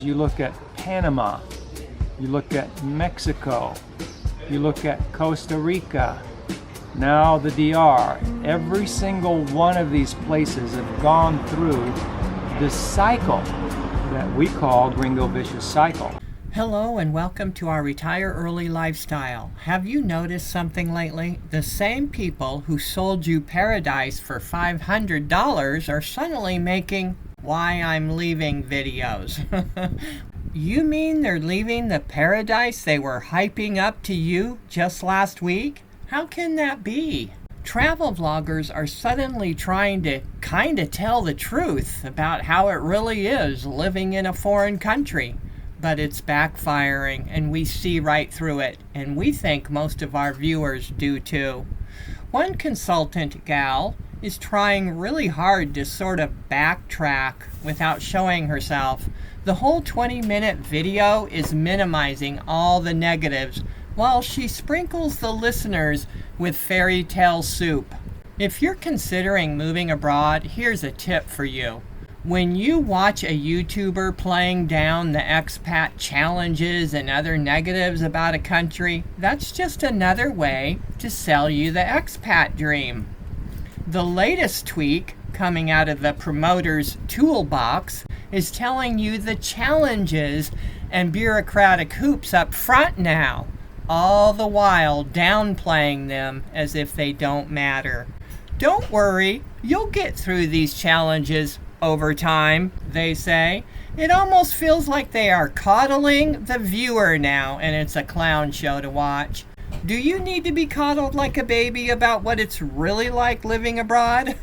You look at Panama, you look at Mexico, you look at Costa Rica, now the DR. Every single one of these places have gone through this cycle that we call Gringo Vicious Cycle. Hello and welcome to our Retire Early lifestyle. Have you noticed something lately? The same people who sold you paradise for $500 are suddenly making why I'm leaving videos. You mean they're leaving the paradise they were hyping up to you just last week? How can that be? Travel vloggers are suddenly trying to kinda tell the truth about how it really is living in a foreign country. But it's backfiring and we see right through it, and we think most of our viewers do too. One consultant gal is trying really hard to sort of backtrack without showing herself. The whole 20-minute video is minimizing all the negatives while she sprinkles the listeners with fairy tale soup. If you're considering moving abroad, here's a tip for you. When you watch a YouTuber playing down the expat challenges and other negatives about a country, that's just another way to sell you the expat dream. The latest tweak coming out of the promoter's toolbox is telling you the challenges and bureaucratic hoops up front now, all the while downplaying them as if they don't matter. Don't worry, you'll get through these challenges over time, they say. It almost feels like they are coddling the viewer now, and it's a clown show to watch. Do you need to be coddled like a baby about what it's really like living abroad?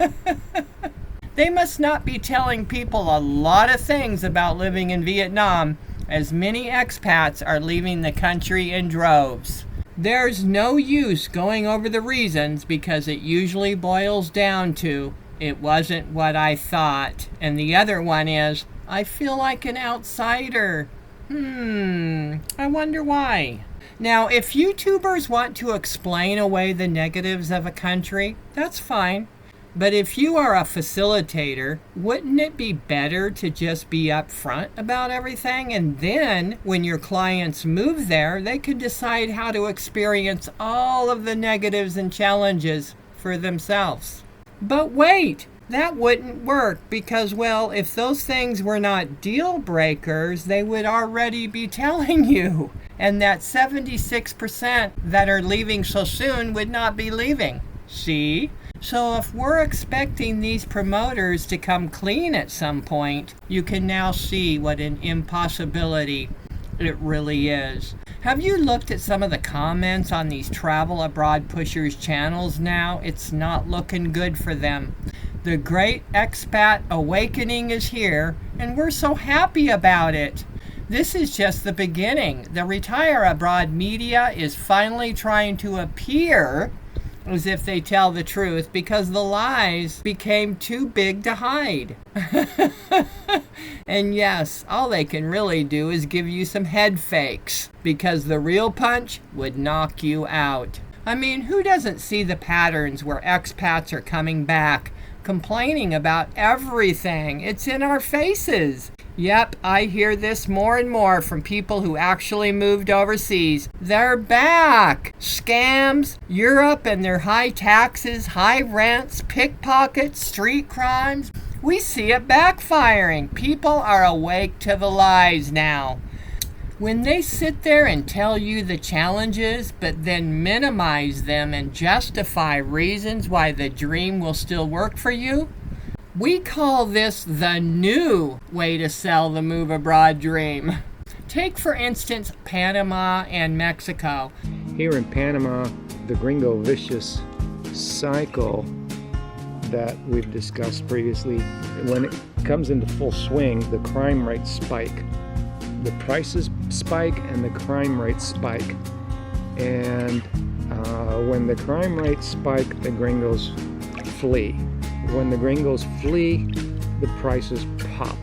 They must not be telling people a lot of things about living in Vietnam, as many expats are leaving the country in droves. There's no use going over the reasons because it usually boils down to it wasn't what I thought. And the other one is, I feel like an outsider. I wonder why. Now, if YouTubers want to explain away the negatives of a country, that's fine. But if you are a facilitator, wouldn't it be better to just be upfront about everything? And then, when your clients move there, they can decide how to experience all of the negatives and challenges for themselves. But wait, that wouldn't work because, well, if those things were not deal breakers, they would already be telling you. And that 76% that are leaving so soon would not be leaving. See? So if we're expecting these promoters to come clean at some point, you can now see what an impossibility it really is. Have you looked at some of the comments on these travel abroad pushers channels now? It's not looking good for them. The great expat awakening is here, and we're so happy about it. This is just the beginning. The Retire Abroad media is finally trying to appear as if they tell the truth because the lies became too big to hide. And yes, all they can really do is give you some head fakes because the real punch would knock you out. I mean, who doesn't see the patterns where expats are coming back, complaining about everything? It's in our faces. Yep, I hear this more and more from people who actually moved overseas. They're back! Scams, Europe and their high taxes, high rents, pickpockets, street crimes. We see it backfiring. People are awake to the lies now. When they sit there and tell you the challenges, but then minimize them and justify reasons why the dream will still work for you, we call this the new way to sell the move abroad dream. Take, for instance, Panama and Mexico. Here in Panama, the Gringo Vicious Cycle that we've discussed previously, when it comes into full swing, the crime rates spike. The prices spike and the crime rates spike. And when the crime rates spike, the gringos flee. When the gringos flee, the prices pop.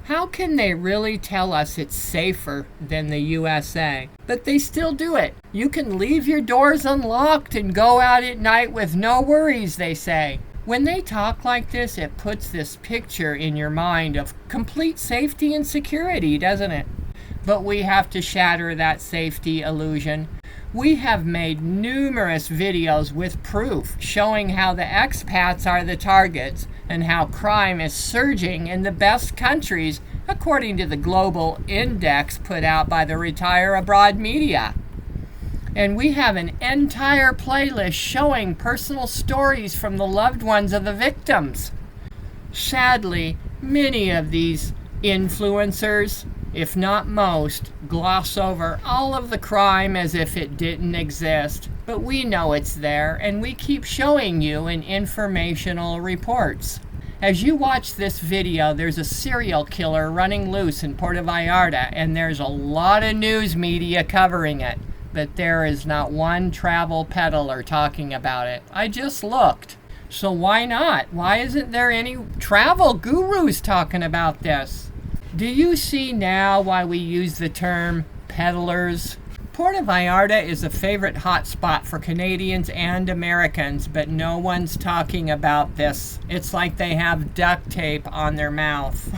How can they really tell us it's safer than the USA? But they still do it. You can leave your doors unlocked and go out at night with no worries, they say. When they talk like this, it puts this picture in your mind of complete safety and security, doesn't it? But we have to shatter that safety illusion. We have made numerous videos with proof showing how the expats are the targets and how crime is surging in the best countries according to the global index put out by the Retire Abroad media. And we have an entire playlist showing personal stories from the loved ones of the victims. Sadly, many of these influencers, if not most, gloss over all of the crime as if it didn't exist. But we know it's there, and we keep showing you in informational reports. As you watch this video, there's a serial killer running loose in Puerto Vallarta, and there's a lot of news media covering it. But there is not one travel peddler talking about it. I just looked. So why not? Why isn't there any travel gurus talking about this? Do you see now why we use the term peddlers? Puerto Vallarta is a favorite hotspot for Canadians and Americans, but no one's talking about this. It's like they have duct tape on their mouth.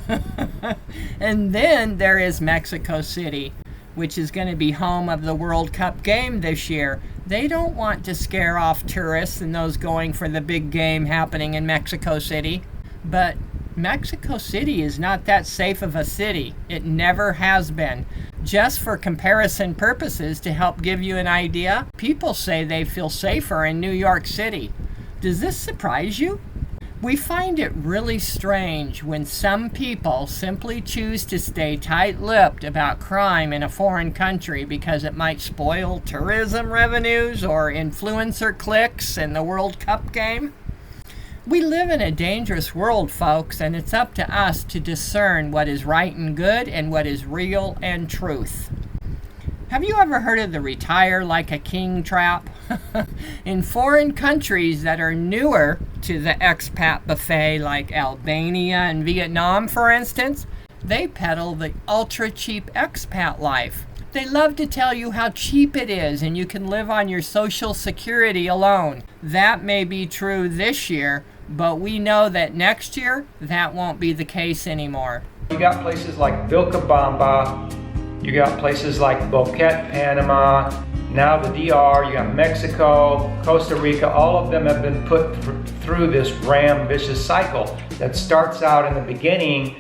And then there is Mexico City, which is going to be home of the World Cup game this year. They don't want to scare off tourists and those going for the big game happening in Mexico City. But Mexico City is not that safe of a city. It never has been. Just for comparison purposes, to help give you an idea, people say they feel safer in New York City. Does this surprise you? We find it really strange when some people simply choose to stay tight-lipped about crime in a foreign country because it might spoil tourism revenues or influencer clicks in the World Cup game. We live in a dangerous world, folks, and it's up to us to discern what is right and good and what is real and truth. Have you ever heard of the retire like a king trap? In foreign countries that are newer to the expat buffet, like Albania and Vietnam, for instance, they peddle the ultra-cheap expat life. They love to tell you how cheap it is and you can live on your Social Security alone. That may be true this year, but we know that next year, that won't be the case anymore. You got places like Vilcabamba, you got places like Boquete, Panama, now the DR, you got Mexico, Costa Rica, all of them have been put through this vicious cycle that starts out in the beginning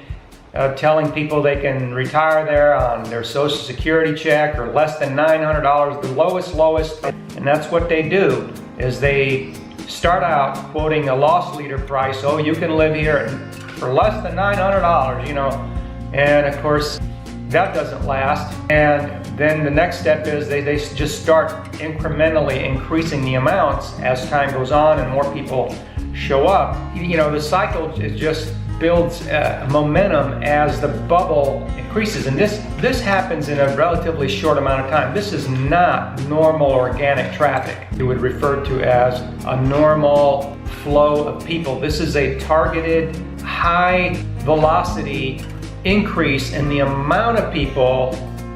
telling people they can retire there on their Social Security check or less than $900, the lowest, and that's what they do, is they start out quoting a loss leader price. Oh, you can live here for less than $900, and of course, that doesn't last. And then the next step is they just start incrementally increasing the amounts as time goes on and more people show up. The cycle just builds momentum as the bubble increases. And this happens in a relatively short amount of time. This is not normal organic traffic. You would refer to as a normal flow of people. This is a targeted, high velocity increase in the amount of people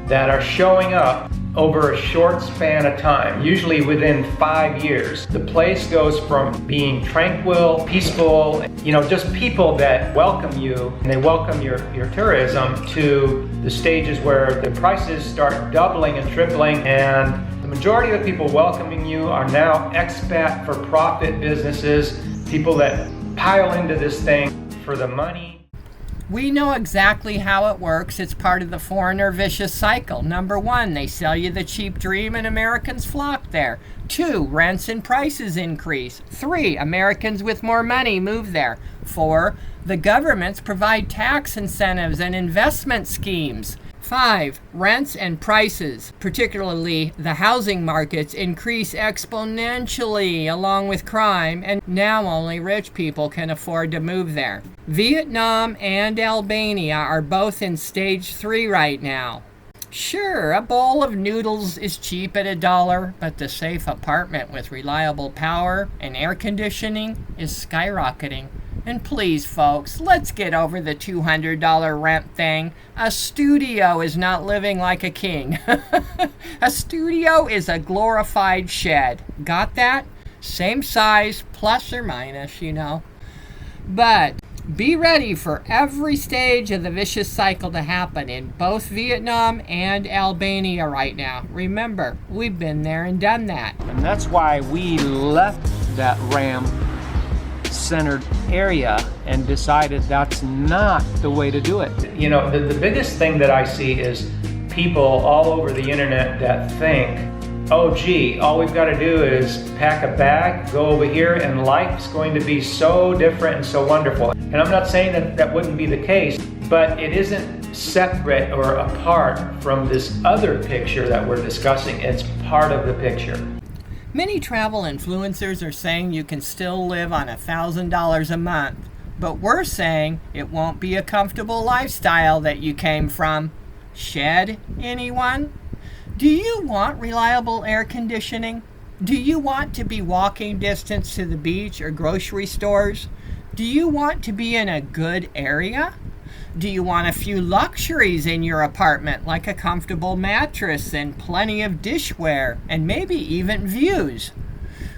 that are showing up over a short span of time, usually within 5 years. The place goes from being tranquil, peaceful, just people that welcome you and they welcome your tourism, to the stages where the prices start doubling and tripling, and the majority of the people welcoming you are now expat for profit businesses, people that pile into this thing for the money. We know exactly how it works. It's part of the foreigner vicious cycle. Number 1, they sell you the cheap dream and Americans flock there. 2, rents and prices increase. 3, Americans with more money move there. 4, the governments provide tax incentives and investment schemes. 5, rents and prices, particularly the housing markets, increase exponentially along with crime, and now only rich people can afford to move there. Vietnam and Albania are both in stage 3 right now. Sure, a bowl of noodles is cheap at $1, but the safe apartment with reliable power and air conditioning is skyrocketing. And please, folks, let's get over the $200 rent thing. A studio is not living like a king. A studio is a glorified shed. Got that? Same size, plus or minus, But be ready for every stage of the vicious cycle to happen in both Vietnam and Albania right now. Remember, we've been there and done that. And that's why we left that ram-centered area and decided that's not the way to do it. The biggest thing that I see is people all over the internet that think, oh gee, all we've got to do is pack a bag, go over here, and life's going to be so different and so wonderful. And I'm not saying that that wouldn't be the case, but it isn't separate or apart from this other picture that we're discussing. It's part of the picture. Many travel influencers are saying you can still live on $1,000 a month, but we're saying it won't be a comfortable lifestyle that you came from. Shed, anyone? Do you want reliable air conditioning? Do you want to be walking distance to the beach or grocery stores? Do you want to be in a good area? Do you want a few luxuries in your apartment, like a comfortable mattress and plenty of dishware and maybe even views?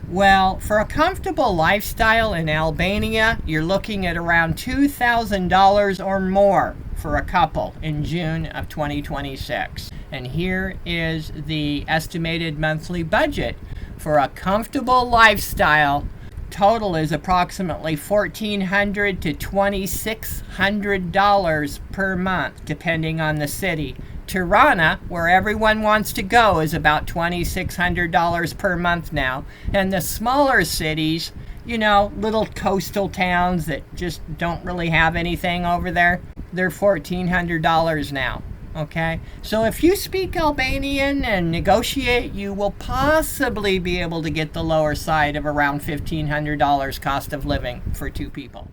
Well, for a comfortable lifestyle in Albania, you're looking at around $2,000 or more for a couple in June of 2026. And here is the estimated monthly budget for a comfortable lifestyle. Total is approximately $1,400 to $2,600 per month, depending on the city. Tirana, where everyone wants to go, is about $2,600 per month now. And the smaller cities, little coastal towns that just don't really have anything over there, they're $1,400 now. Okay, so if you speak Albanian and negotiate, you will possibly be able to get the lower side of around $1,500 cost of living for two people.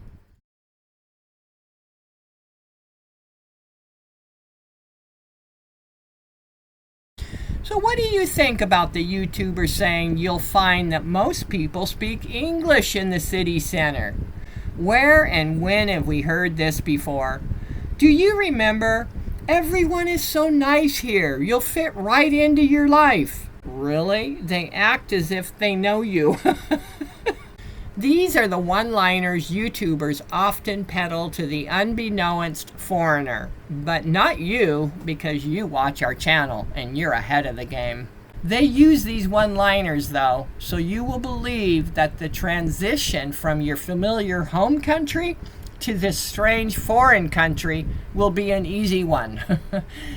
So what do you think about the YouTuber saying you'll find that most people speak English in the city center? Where and when have we heard this before? Do you remember? Everyone is so nice here. You'll fit right into your life. Really? They act as if they know you. These are the one-liners YouTubers often peddle to the unbeknownst foreigner. But not you, because you watch our channel and you're ahead of the game. They use these one-liners, though, so you will believe that the transition from your familiar home country to this strange foreign country will be an easy one.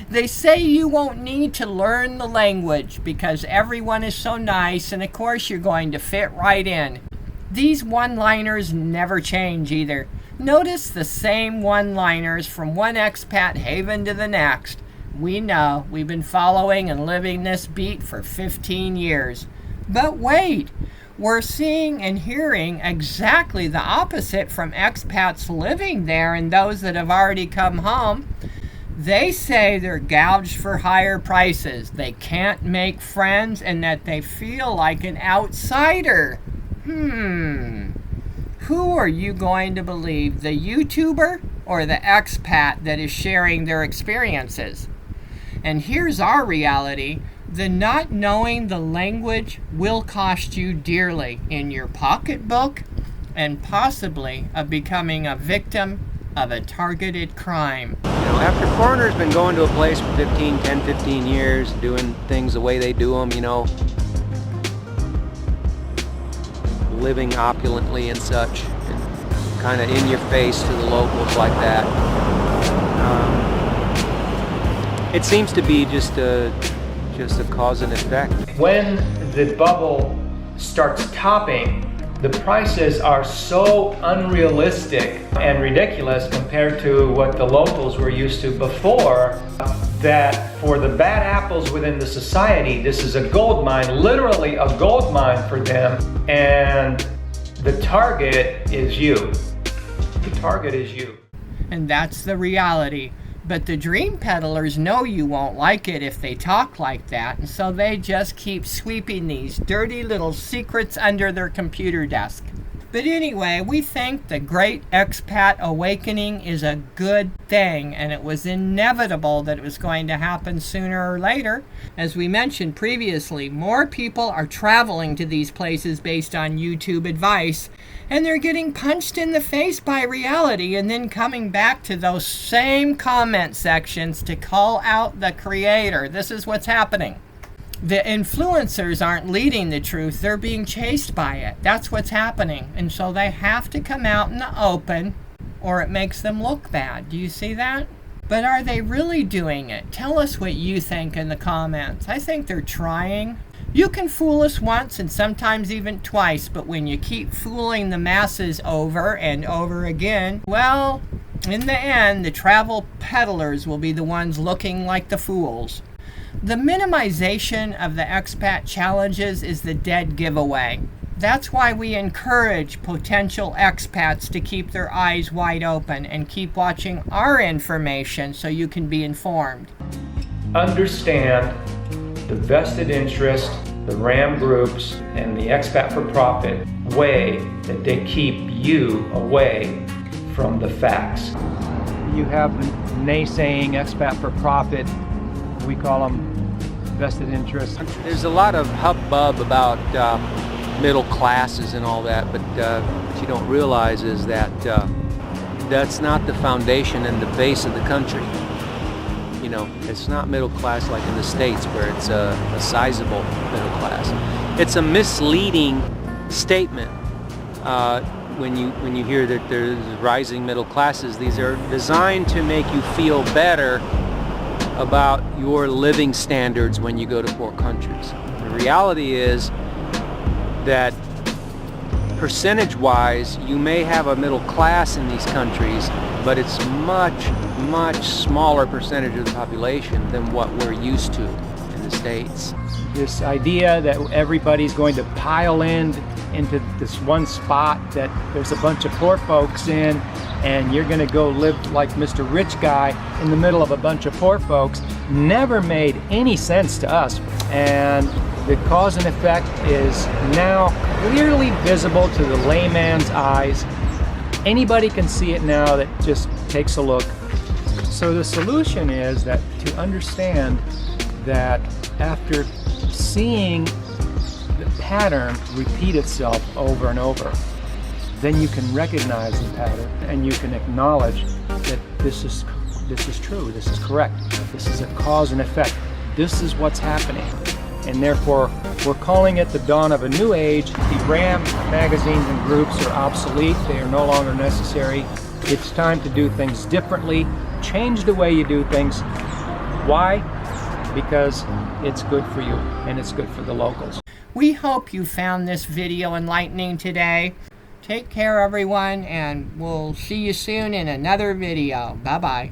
They say you won't need to learn the language because everyone is so nice, and of course you're going to fit right in. These one-liners never change either. Notice the same one-liners from one expat haven to the next. We know, we've been following and living this beat for 15 years. But wait! We're seeing and hearing exactly the opposite from expats living there and those that have already come home. They say they're gouged for higher prices, they can't make friends, and that they feel like an outsider. Who are you going to believe, the YouTuber or the expat that is sharing their experiences? And here's our reality. The not knowing the language will cost you dearly in your pocketbook and possibly of becoming a victim of a targeted crime. After foreigners been going to a place for 15 years, doing things the way they do them, living opulently and such, and kind of in your face to the locals like that. It seems to be just a cause and effect. When the bubble starts topping, the prices are so unrealistic and ridiculous compared to what the locals were used to before, that for the bad apples within the society, this is a gold mine, literally a gold mine for them, and the target is you. The target is you. And that's the reality. But the dream peddlers know you won't like it if they talk like that, and so they just keep sweeping these dirty little secrets under their computer desk. But anyway, we think the Great Expat Awakening is a good thing, and it was inevitable that it was going to happen sooner or later. As we mentioned previously, more people are traveling to these places based on YouTube advice, and they're getting punched in the face by reality and then coming back to those same comment sections to call out the creator. This is what's happening. The influencers aren't leading the truth, they're being chased by it. That's what's happening. And so they have to come out in the open or it makes them look bad. Do you see that? But are they really doing it? Tell us what you think in the comments. I think they're trying. You can fool us once and sometimes even twice, but when you keep fooling the masses over and over again, well, in the end, the travel peddlers will be the ones looking like the fools. The minimization of the expat challenges is the dead giveaway. That's why we encourage potential expats to keep their eyes wide open and keep watching our information so you can be informed. Understand the vested interest, the RAM groups, and the expat for profit way that they keep you away from the facts. You have the naysaying expat for profit. We call them vested interests. There's a lot of hubbub about middle classes and all that, but what you don't realize is that that's not the foundation and the base of the country. You know, it's not middle class like in the States where it's a sizable middle class. It's a misleading statement when you hear that there's rising middle classes. These are designed to make you feel better about your living standards when you go to poor countries. The reality is that percentage-wise, you may have a middle class in these countries, but it's much smaller percentage of the population than what we're used to in the States. This idea that everybody's going to pile into this one spot, that there's a bunch of poor folks in, and you're going to go live like Mr. Rich Guy in the middle of a bunch of poor folks, never made any sense to us. And the cause and effect is now clearly visible to the layman's eyes. Anybody can see it now that just takes a look. So the solution is that to understand that after seeing the pattern repeat itself over and over, then you can recognize the pattern and you can acknowledge that this is true, this is correct, this is a cause and effect, this is what's happening. And therefore, we're calling it the dawn of a new age. The RAM magazines and groups are obsolete, they are no longer necessary. It's time to do things differently, change the way you do things. Why? Because it's good for you and it's good for the locals. We hope you found this video enlightening today. Take care, everyone, and we'll see you soon in another video. Bye-bye.